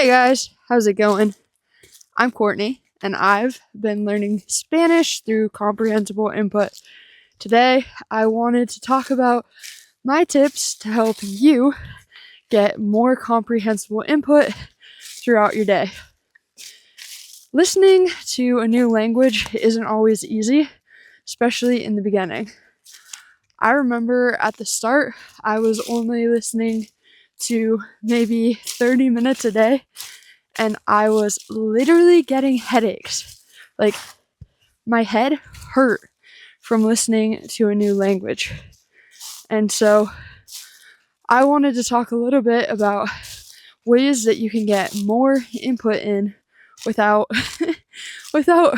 Hey guys, how's it going? I'm Courtney, and I've been learning Spanish through comprehensible input. Today, I wanted to talk about my tips to help you get more comprehensible input throughout your day. Listening to a new language isn't always easy, especially in the beginning. I remember at the start, I was only listening to maybe 30 minutes a day, and I was literally getting headaches. Like, my head hurt from listening to a new language. And so I wanted to talk a little bit about ways that you can get more input in without without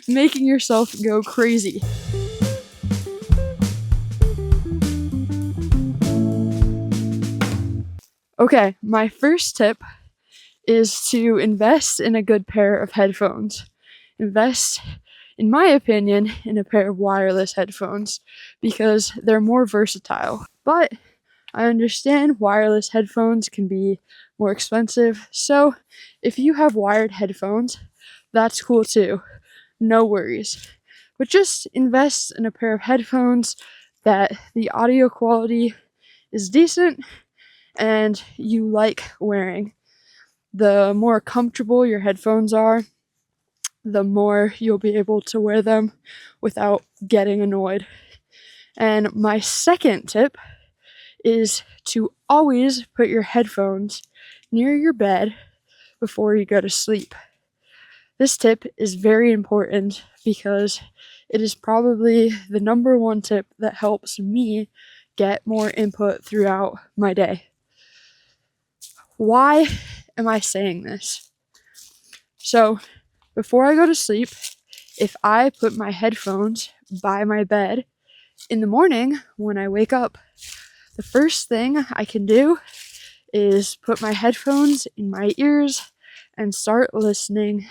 making yourself go crazy. Okay, my first tip is to invest in a good pair of headphones. Invest, in my opinion, in a pair of wireless headphones because they're more versatile. But I understand wireless headphones can be more expensive, so if you have wired headphones, that's cool too. No worries. But just invest in a pair of headphones that the audio quality is decent and you like wearing. The more comfortable your headphones are, the more you'll be able to wear them without getting annoyed. And my second tip is to always put your headphones near your bed before you go to sleep. This tip is very important because it is probably the number one tip that helps me get more input throughout my day. Why am I saying this? So, before I go to sleep, if I put my headphones by my bed, in the morning when I wake up, the first thing I can do is put my headphones in my ears and start listening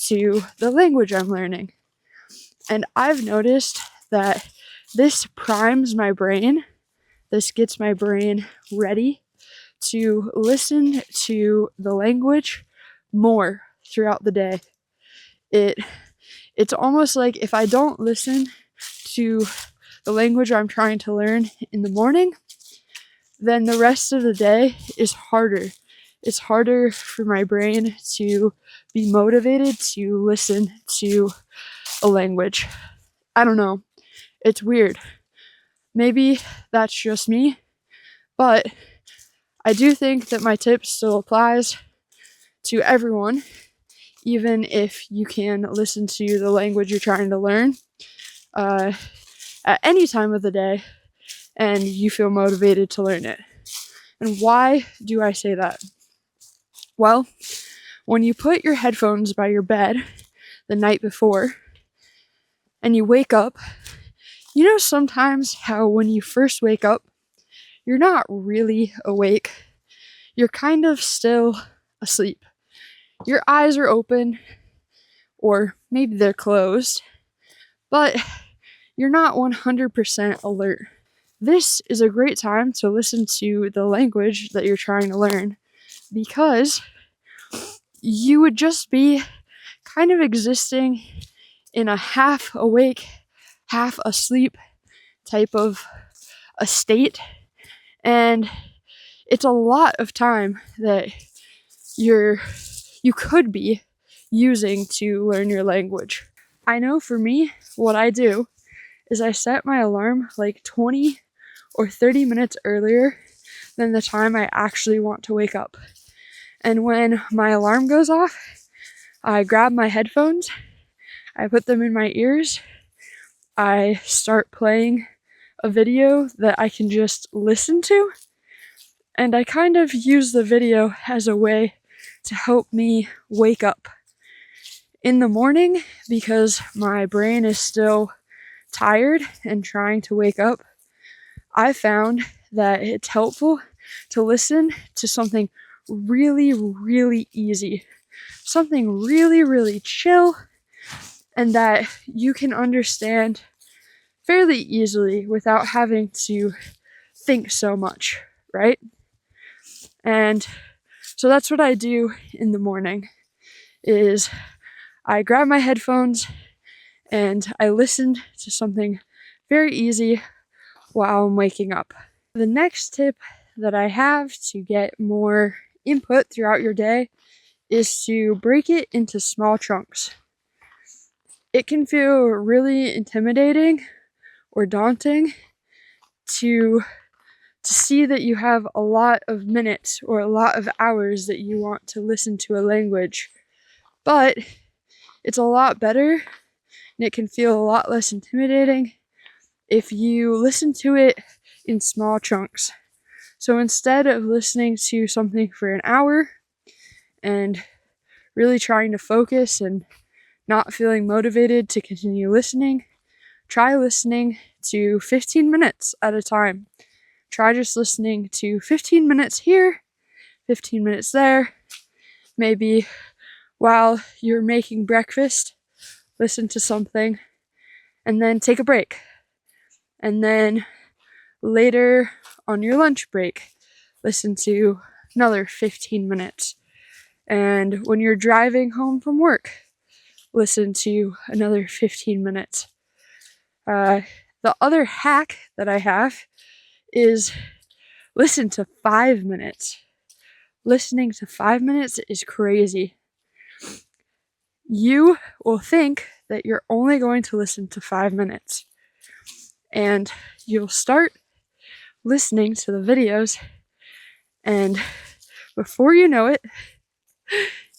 to the language I'm learning. And I've noticed that this primes my brain, this gets my brain ready to listen to the language more throughout the day. It's almost like if I don't listen to the language I'm trying to learn in the morning, then the rest of the day is harder. It's harder for my brain to be motivated to listen to a language. I don't know. It's weird. Maybe that's just me, but I do think that my tip still applies to everyone, even if you can listen to the language you're trying to learn at any time of the day and you feel motivated to learn it. And why do I say that? Well, when you put your headphones by your bed the night before and you wake up, you know sometimes how when you first wake up, you're not really awake. You're kind of still asleep. Your eyes are open, or maybe they're closed, but you're not 100% alert. This is a great time to listen to the language that you're trying to learn because you would just be kind of existing in a half awake, half asleep type of a state, and it's a lot of time that you could be using to learn your language. I know for me, what I do is I set my alarm like 20 or 30 minutes earlier than the time I actually want to wake up. And when my alarm goes off, I grab my headphones, I put them in my ears, I start playing a video that I can just listen to, and I kind of use the video as a way to help me wake up. In the morning, because my brain is still tired and trying to wake up, I found that it's helpful to listen to something really, really easy, something really, really chill, and that you can understand fairly easily without having to think so much, right? And So that's what I do in the morning, is I grab my headphones and I listen to something very easy while I'm waking up. The next tip that I have to get more input throughout your day is to break it into small chunks. It can feel really intimidating or daunting to see that you have a lot of minutes or a lot of hours that you want to listen to a language. But it's a lot better, and it can feel a lot less intimidating if you listen to it in small chunks. So instead of listening to something for an hour and really trying to focus and not feeling motivated to continue listening, try listening to 15 minutes at a time. Try just listening to 15 minutes here, 15 minutes there. Maybe while you're making breakfast, listen to something, and then take a break. And then later on your lunch break, listen to another 15 minutes. And when you're driving home from work, listen to another 15 minutes. The other hack that I have is listen to 5 minutes. Listening to 5 minutes is crazy. You will think that you're only going to listen to 5 minutes, and you'll start listening to the videos, and before you know it,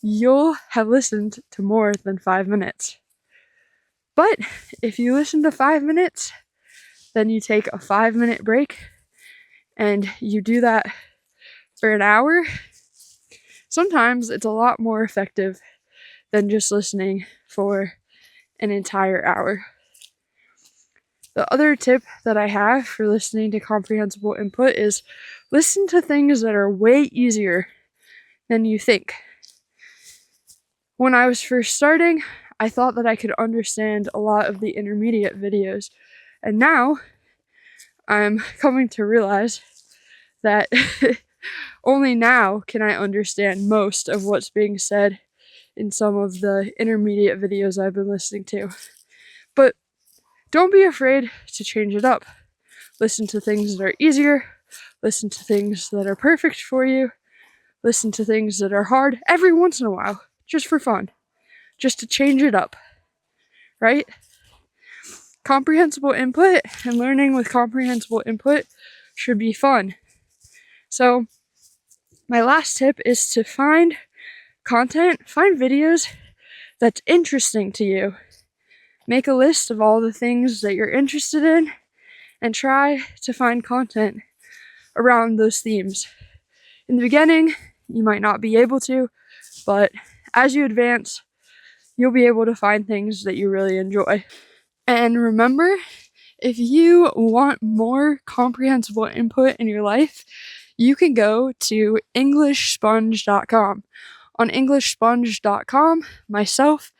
you'll have listened to more than 5 minutes. But if you listen to 5 minutes, then you take a 5-minute break, and you do that for an hour. Sometimes it's a lot more effective than just listening for an entire hour. The other tip that I have for listening to comprehensible input is listen to things that are way easier than you think. When I was first starting, I thought that I could understand a lot of the intermediate videos, and now I'm coming to realize that only now can I understand most of what's being said in some of the intermediate videos I've been listening to. But don't be afraid to change it up. Listen to things that are easier, listen to things that are perfect for you, listen to things that are hard every once in a while, just for fun, just to change it up, right? Comprehensible input and learning with comprehensible input should be fun. So my last tip is to find content, find videos that's interesting to you. Make a list of all the things that you're interested in and try to find content around those themes. In the beginning, you might not be able to, but as you advance, you'll be able to find things that you really enjoy. And remember, if you want more comprehensible input in your life, you can go to EnglishSponge.com. On EnglishSponge.com, myself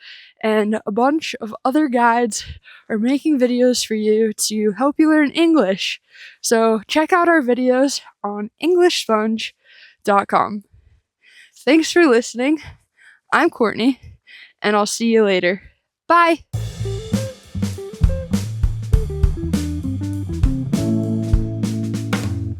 and a bunch of other guides are making videos for you to help you learn English. So check out our videos on EnglishSponge.com. Thanks for listening. I'm Courtney, and I'll see you later. Bye!